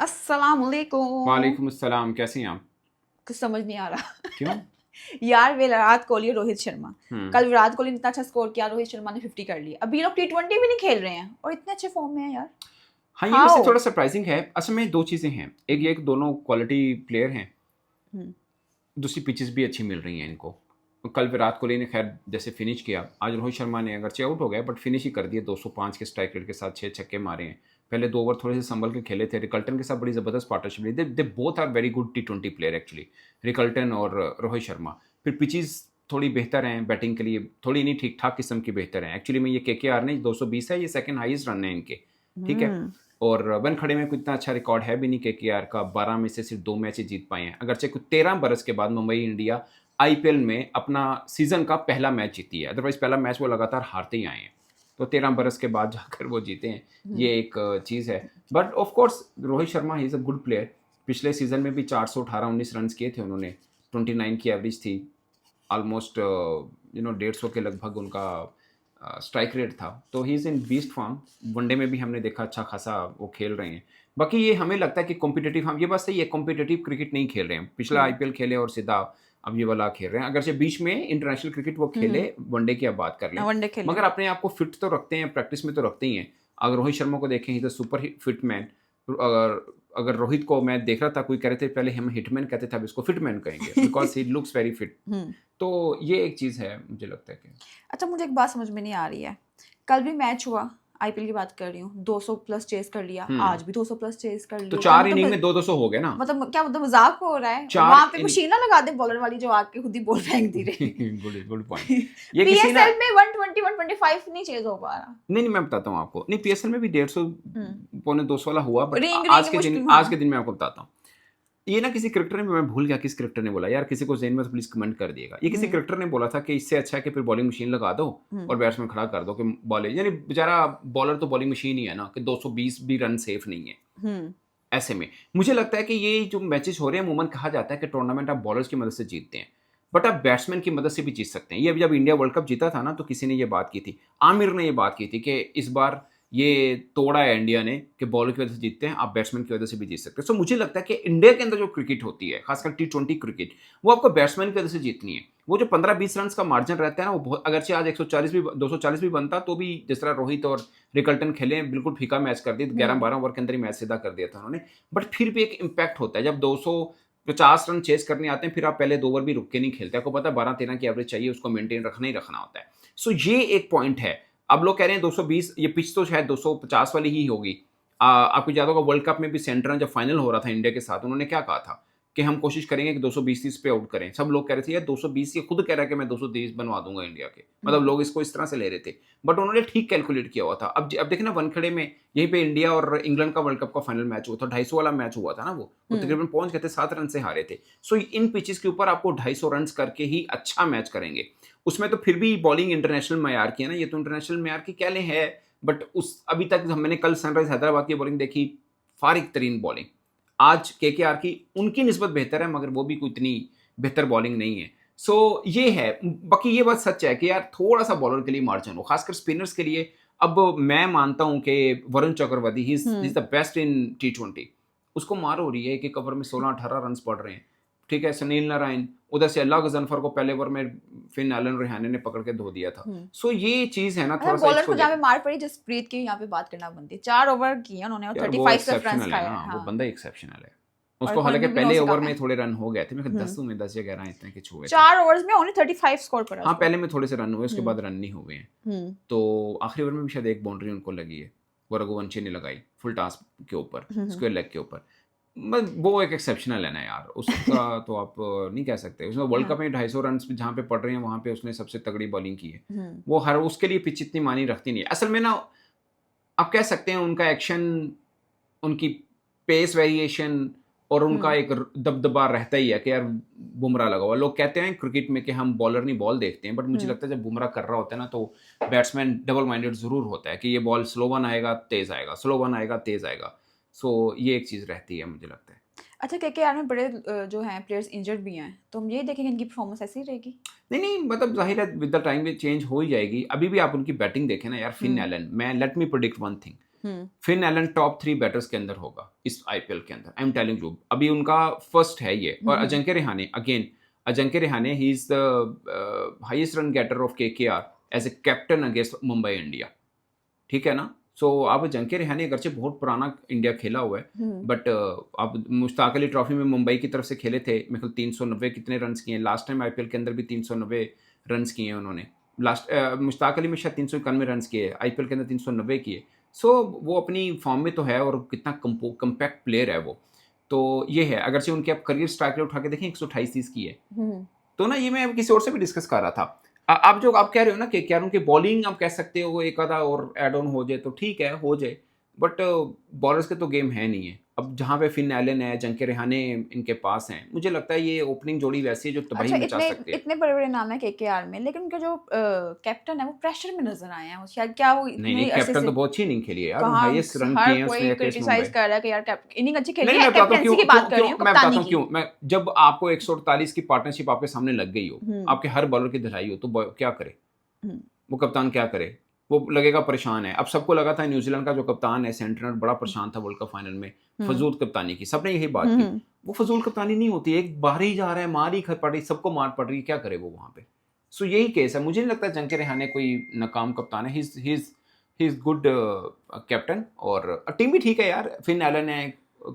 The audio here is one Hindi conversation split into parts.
अस्सलामुअलैकुम। वालेकुम अस्सलाम। कैसे हैं आप? कुछ समझ नहीं आ रहा। क्यों? यार विराट कोहली और रोहित शर्मा, हम्म। कल विराट कोहली ने इतना अच्छा स्कोर किया, रोहित शर्मा ने 50 कर लिया। अभी ये लोग टी20 भी नहीं खेल रहे हैं और इतने अच्छे फॉर्म में है यार। हाँ, ये वैसे हाउ? थोड़ा सरप्राइजिंग है। असल में दो चीज़ें हैं, एक ये कि दोनों क्वालिटी प्लेयर हैं, हम्म। दूसरी पिचेस भी अच्छी मिल रही हैं इनको। कल विराट कोहली ने खैर जैसे फिनिश किया, आज रोहित शर्मा ने अगरचे आउट हो गया बट फिनिश ही कर दिया। 205 के स्ट्राइक रेट के साथ 6 छक्के मारे हैं। पहले 2 ओवर थोड़े से संभल के खेले थे। रिकल्टन के साथ बड़ी ज़बरदस्त पार्टनरशिप रही। They both are very good T20 player actually, Rickelton और रोहित शर्मा। फिर पिचेस थोड़ी बेहतर हैं बैटिंग के लिए, थोड़ी नहीं ठीक ठाक किस्म की बेहतर हैं। एक्चुअली में ये KKR ने 220 है, ये सेकंड हाईएस्ट रन है इनके, ठीक है। हम्म। और वन खड़े में कोई इतना अच्छा रिकॉर्ड है भी नहीं KKR का। 12 में से सिर्फ 2 मैच ही जीत पाए हैं। अगरचे कुछ 13 बरस के बाद मुंबई इंडिया IPL में अपना सीजन का पहला मैच जीती है, अदरवाइज पहला मैच वो लगातार हारते ही आए हैं। तो 13 बरस के बाद जाकर वो जीते हैं, ये एक चीज़ है। But of course Rohit Sharma he is a good player. पिछले सीजन में भी 418-19 रन किए थे उन्होंने, 29 की एवरेज थी। ऑलमोस्ट 150 के लगभग उनका स्ट्राइक रेट था। तो he is in beast form. One day में भी हमने देखा अच्छा खासा वो खेल रहे हैं। बाकी ये हमें लगता है कि कॉम्पिटिटिव, हम ये बात सही है, कॉम्पिटिटिव क्रिकेट नहीं खेल रहे हैं। पिछला IPL खेले और सीधा अब ये वाला खेल रहे हैं। अगर से बीच में इंटरनेशनल क्रिकेट वो खेले, वनडे की अब बात कर लें, वनडे खेले। मगर अपने आप को फिट तो रखते हैं, प्रैक्टिस में तो रखते ही हैं। अगर रोहित शर्मा को देखें, ही द सुपर फिट मैन। अगर अगर रोहित को मैं देख रहा था, कोई कह रहे थे पहले हम हिटमैन कहते थे, अब इसको फिटमैन कहेंगे because he looks very fit. Hmm. तो ये एक चीज़ है, मुझे लगता है कि अच्छा, मुझे एक बात समझ में नहीं आ रही है। कल भी मैच हुआ, आईपीएल की बात कर रही हूँ, 200 प्लस चेस कर लिया, आज भी 200 प्लस चेस कर तो लिया। 4 इनिंग में 2-200 हो गया ना। मतलब क्या, मतलब मजाक हो रहा है? चार वहां पे इन मशीन ना लगा दे बॉलर वाली, जो आके खुद ही बॉल फेंक दी रही। Good good point. ये किसी ना पीएसएल में 120 125 नहीं चेज हो पा रहा। नहीं नहीं, मैं बताता हूँ आपको। नहीं, PSL में भी 150 पौने 200 वाला हुआ, बट रिंग आज रिंग के दिन, मुश्किल, हाँ। आज के दिन मैं आपको बताता हूँ। ये ना किसी क्रिकेटर ने, मैं भूल गया किस क्रिकेटर ने बोला यार, किसी को ज़हन में तो प्लीज कमेंट कर दिएगा। ये किसी क्रिकेटर ने बोला था कि इससे अच्छा है कि फिर बॉलिंग मशीन लगा दो और बैट्समैन खड़ा कर दो कि बॉलिंग, यानी बेचारा बॉलर तो बॉलिंग मशीन ही है ना, कि 220 भी रन सेफ नहीं है। ऐसे में मुझे लगता है कि ये जो मैचेस हो रहे हैं, अमूमन कहा जाता है कि टूर्नामेंट आप बॉलर्स की मदद से जीतते हैं, बट आप बैट्समैन की मदद से भी जीत सकते हैं। ये अभी जब इंडिया वर्ल्ड कप जीता था ना, तो किसी ने ये बात की थी, आमिर ने ये बात की थी कि इस बार ये तोड़ा है इंडिया ने कि बॉलर की वजह से जीतते हैं, आप बैट्समैन की वजह से भी जीत सकते हैं। सो मुझे लगता है कि इंडिया के अंदर जो क्रिकेट होती है, खासकर T20 क्रिकेट, वो आपको बैट्समैन की वजह से जीतनी है। वो जो 15-20 रन का मार्जिन रहता है ना, वो बहुत, अगरचे आज 140 भी 240 भी बनता, तो भी जिस तरह रोहित और रिकल्टन खेले, बिल्कुल फीका मैच कर दिया, 11-12 ओवर के अंदर ही मैच सीधा कर दिया था उन्होंने। बट फिर भी एक इम्पैक्ट होता है जब 250 रन चेस करने आते हैं, फिर आप पहले 2 ओवर भी रुक के नहीं खेलते। आपको पता है 12-13 की एवरेज चाहिए, उसको मेंटेन रखना ही रखना होता है। सो ये एक पॉइंट है। अब लोग कह रहे हैं 220, ये पिच तो शायद 250 वाली ही होगी। आपको याद होगा वर्ल्ड कप में भी सेंटर जब फाइनल हो रहा था इंडिया के साथ, उन्होंने क्या कहा था कि हम कोशिश करेंगे कि 220-30 पे आउट करें। सब लोग कह रहे थे यार 220, ये खुद कह रहा है कि मैं 230 बनवा दूंगा इंडिया के, मतलब लोग इसको इस तरह से ले रहे थे। बट उन्होंने ठीक कैलकुलेट किया हुआ था। अब देखें ना, वनखेड़े में यहीं पे इंडिया और इंग्लैंड का वर्ल्ड कप का फाइनल मैच हुआ था, 250 वाला मैच हुआ था ना, वो तकरीबन पहुंच गए थे, 7 रन से हारे थे। सो इन पिचेस के ऊपर आपको 250 रन करके ही अच्छा मैच करेंगे। उसमें तो फिर भी बॉलिंग इंटरनेशनल मैयार की है ना, ये तो इंटरनेशनल मैयार की क्या ले है, बट उस अभी तक मैंने कल सनराइज हैदराबाद की बॉलिंग देखी, फारिग तरीन बॉलिंग। आज KKR की उनकी निस्बत बेहतर है, मगर वो भी कोई इतनी बेहतर बॉलिंग नहीं है। सो ये है। बाकी ये बात सच है कि यार थोड़ा सा बॉलर के लिए मार्जिन हो, खासकर स्पिनर्स के लिए। अब मैं मानता हूं कि Varun Chakravarthy he is the best in T20। उसको मार हो रही है, एक ओवर में 16-18 रन पड़ रहे हैं, ठीक है। सुनील नारायण, उधर से अल्लाह गजनफर को पहले ओवर में फिन एलन रेहाने ने पकड़ के धो दिया था। सो ये चीज है ना, अच्छा, थोड़ा सा बॉलर इसको को जहाँ पे मार पड़ी, जसप्रीत की यहाँ पे बात करना बनती है। 4 ओवर किए उन्होंने और यार वो 35 सिर्फ रन एक्सेप्शनल है खाए ना, हैं, वो हाँ। बंदा एक्सेप्शनल है। और उसको हालांकि कोई भी पहले से ओवर कम में है। थोड़े रन हो गए थे, मैं 10 में 10 या 11 इतने के छुए थे। 4 ओवर्स में उन्हें 35 स्कोर करा हाँ, उसको। पहले में थोड़े से रन हुए, उसके बाद रन नहीं हुए हैं। हम्म। तो आखिरी ओवर में भी शायद एक बाउंड्री उनको लगी है, वो रघुवंशी ने लगाई फुल टॉस के ऊपर, स्क्वायर लेग के ऊपर। वो एक एक्सेप्शनल है ना यार, उसका तो आप नहीं कह सकते। उसमें वर्ल्ड कप में 250 रन जहाँ पे पड़ रहे हैं, वहाँ पे उसने सबसे तगड़ी बॉलिंग की है। वो हर उसके लिए पिच इतनी मानी रखती नहीं है असल में ना। आप कह सकते हैं उनका एक्शन, उनकी पेस वेरिएशन और उनका एक दबदबा रहता ही है कि यार बुमराह लगा हुआ। लोग कहते हैं क्रिकेट में कि हम बॉलर नहीं बॉल देखते हैं, बट मुझे लगता है जब बुमराह कर रहा होता है ना, तो बैट्समैन डबल माइंडेड जरूर होता है कि ये बॉल स्लो वन आएगा तेज आएगा, स्लो वन आएगा तेज आएगा। सो ये एक चीज़ रहती है, मुझे लगता है। अच्छा, KKR में बड़े जो हैं प्लेयर्स इंजर्ड भी हैं, तो हम ये देखेंगे इनकी परफॉर्मेंस ऐसी ही रहेगी? नहीं नहीं, मतलब जाहिर है विद द टाइम ये चेंज हो ही जाएगी। अभी भी आप उनकी बैटिंग देखें ना यार, फिन एलन, मैं let me predict one thing, Finn Allen top 3 batters के अंदर होगा इस आईपीएल के अंदर, आई एम टेलिंग यू। अभी उनका फर्स्ट है ये। और Ajinkya Rahane, again Ajinkya Rahane, he is the highest run getter of KKR as a captain against Mumbai India, ठीक है ना। सो अब अजिंक्य रहाणे अगरचे बहुत पुराना इंडिया खेला हुआ है, बट अब मुश्ताक अली ट्रॉफी में मुंबई की तरफ से खेले थे, मेरे ख्याल 390 कितने रन किए हैं लास्ट टाइम आईपीएल के अंदर भी 390 रन किए हैं उन्होंने। लास्ट मुश्ताक अली में शायद 391 रन किए, आईपीएल के अंदर 390 किए। सो वो अपनी फॉर्म में तो है और कितना कम्पैक्ट प्लेयर है वो। तो ये है, अगरचे उनके आप करियर स्ट्राइक रेट उठा के देखें 128 की है। तो ना ये मैं किसी और से भी डिस्कस कर रहा था। आप जो आप कह रहे हो ना कि क्या उनकी बॉलिंग आप कह सकते हो एक आधा और एड ऑन हो जाए तो ठीक है, हो जाए, बट बॉलर्स के तो गेम है नहीं है। अब जहाँ पे फिन एलन है, अजिंक्य रहाणे इनके पास हैं, मुझे लगता है ये ओपनिंग जोड़ी वैसी है जो तबाही मचा सकती है। इतने बड़े बड़े नाम है केकेआर में, लेकिन उनका जो कैप्टन है वो प्रेशर में नजर आए हैं शायद। क्या वो नहीं, कैप्टन तो बहुत अच्छी इनिंग खेली है यार, हाईएस्ट रन किए हैं उसने। क्रिटिसाइज कर रहा है कि यार इनिंग अच्छी खेली है, कैप्टनसी की बात कर रही हूं, मैं बताता हूं क्यों। मैं जब आपको 148 की पार्टनरशिप आपके सामने लग गई हो, आपके हर बॉलर की धराई हो, तो क्या करे वो कप्तान, क्या करे? वो लगेगा परेशान है। अब सबको लगा था न्यूजीलैंड का जो कप्तान है सेंटनर बड़ा परेशान था वर्ल्ड कप फाइनल में, फजूल कप्तानी की, सबने यही बात की। वो फजूल कप्तानी नहीं होती, एक बाहर ही जा रहा है, मार ही पड़ रही, सबको मार पड़ रही, क्या करे वो वहां पे। सो यही केस है। मुझे नहीं लगता अजिंक्य रहाणे कोई नाकाम कप्तान है। ही इज गुड कैप्टन, और टीम भी ठीक है यार। फिन एलन है,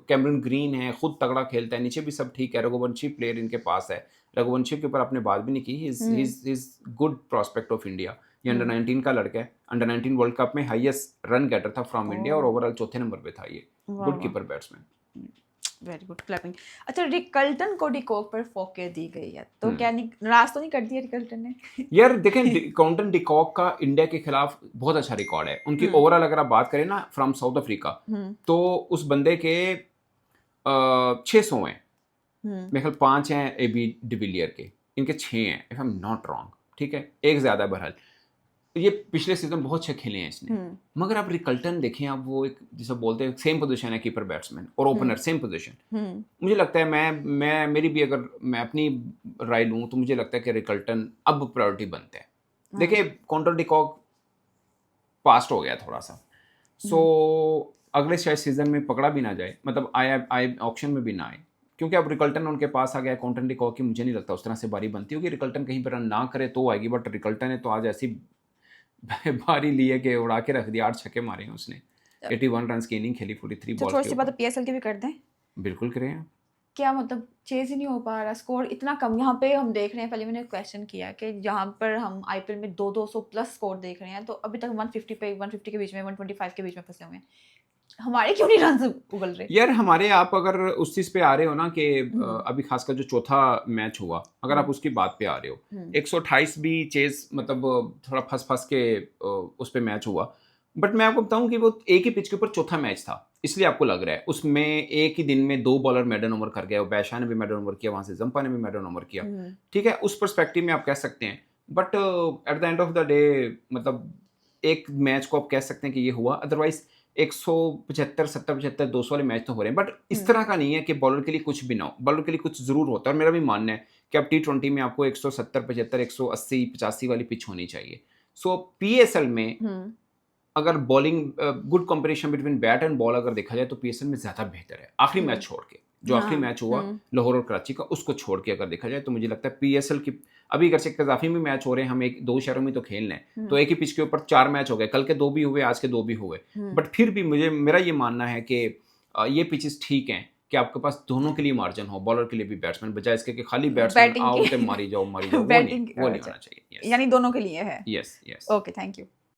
कैमरन ग्रीन है, खुद तगड़ा खेलता है, नीचे भी सब ठीक है। रघुवंशी प्लेयर इनके पास है, रघुवंशी के ऊपर आपने बात भी नहीं की। He is good prospect of India. ये अंडर 19 का लड़का है, अंडर 19 वर्ल्ड कप में हाईएस्ट रन गेटर था फ्रॉम इंडिया, और ओवरऑल चौथे नंबर पे था ये। Good keeper batsman, very good, clapping. अच्छा, रिकल्टन को डिकॉक पर फोके दी गई है, तो क्या नाराज तो नहीं कर दिया रिकल्टन ने? यार देखें, काउंटन डिकॉक का इंडिया के खिलाफ बहुत अच्छा रिकॉर्ड है। उनकी ओवरऑल अगर आप बात करें ना फ्रॉम साउथ अफ्रीका, तो उस बंदे के 600 हैं, मेरे ख्याल 5 हैं AB डिविलियर के, इनके 6 हैं if I am not wrong, ठीक है, एक ज़्यादा है। बहरहाल ये पिछले सीजन बहुत अच्छे खेले हैं इसने, मगर आप रिकल्टन देखें, आप वो एक जैसे बोलते हैं सेम पोजीशन है, कीपर बैट्समैन और ओपनर सेम पोजीशन। मुझे लगता है मैं मेरी भी अगर मैं अपनी राय लूँ तो मुझे लगता है कि रिकल्टन अब प्रायोरिटी बनते हैं। देखिए काउंटन डिकॉक पास्ट हो गया थोड़ा सा, सो अगले शायद सीजन में पकड़ा भी ना जाए, मतलब आए ऑप्शन में भी ना आए, क्योंकि अब रिकल्टन उनके पास आ गया। काउंटन डिकॉक की मुझे नहीं लगता उस तरह से बारी बनती होगी। रिकल्टन कहीं पर रन ना करे तो आएगी, बट रिकल्टन ने तो आज ऐसी बारी ली है कि उड़ा के रख दिया। 8 छक्के मारे हैं उसने, 81 रन की इनिंग खेली 43 बॉल थोड़ी सी बात PSL की भी कर दें। बिल्कुल करें। क्या मतलब चेज ही नहीं हो पा रहा, स्कोर इतना कम। यहाँ पे हम देख रहे हैं, पहले मैंने क्वेश्चन किया कि यहाँ पर हम आईपीएल में 200 प्लस स्कोर देख रहे हैं, तो अभी तक 150 के बीच में, 125 के बीच में फंसे हुए हैं। हमारे क्यों नहीं रन उगल रहे यार? हमारे, आप अगर उस चीज पे आ रहे हो ना कि अभी खासकर जो चौथा मैच हुआ, अगर आप उसकी बात पे आ रहे हो, 128 भी चेज मतलब थोड़ा फंस के उस पे मैच हुआ, बट मैं आपको बताऊं कि वो एक ही पिच के ऊपर चौथा मैच था, इसलिए आपको लग रहा है। उसमें एक ही दिन में 2 बॉलर मेडन ओवर कर गए, बैशा ने भी मेडन ओवर किया, वहां से जंपा ने भी मेडन ओवर किया, ठीक है, उस पर्सपेक्टिव में आप कह सकते हैं। But at the end of the day मतलब एक मैच को आप कह सकते हैं कि ये हुआ, अदरवाइज 175, 70, 75, 200 वाले मैच तो हो रहे हैं, बट इस तरह का नहीं है कि बॉलर के लिए कुछ भी ना हो। बॉलर के लिए कुछ जरूर होता है, और मेरा भी मानना है कि अब T20 में आपको 170, 75, 180, 85 वाली पिच होनी चाहिए। सो PSL में अगर bowling good combination between bat and ball अगर देखा जाए तो PSL में ज्यादा बेहतर है। आखिरी मैच छोड़ के, जो आखिरी मैच हुआ लाहौर और कराची का, उसको छोड़ के अगर देखा जाए तो मुझे लगता है PSL की, अभी अगर कजाफी में मैच हो रहे हैं, हम 1-2 शहरों में तो खेल रहे हैं, तो एक ही पिच के ऊपर 4 मैच हो गए, कल के 2 भी हुए, आज के 2 भी हुए, बट फिर भी मेरा ये मानना है कि ये पिचेस ठीक हैं कि आपके पास दोनों के लिए मार्जिन हो, बॉलर के लिए भी बैट्समैन, बजाय इसके कि खाली बैट्समैन आओ तो मारी जाओ, वो नहीं होना चाहिए। यानी दोनों के लिए है। यस। Okay, thank you.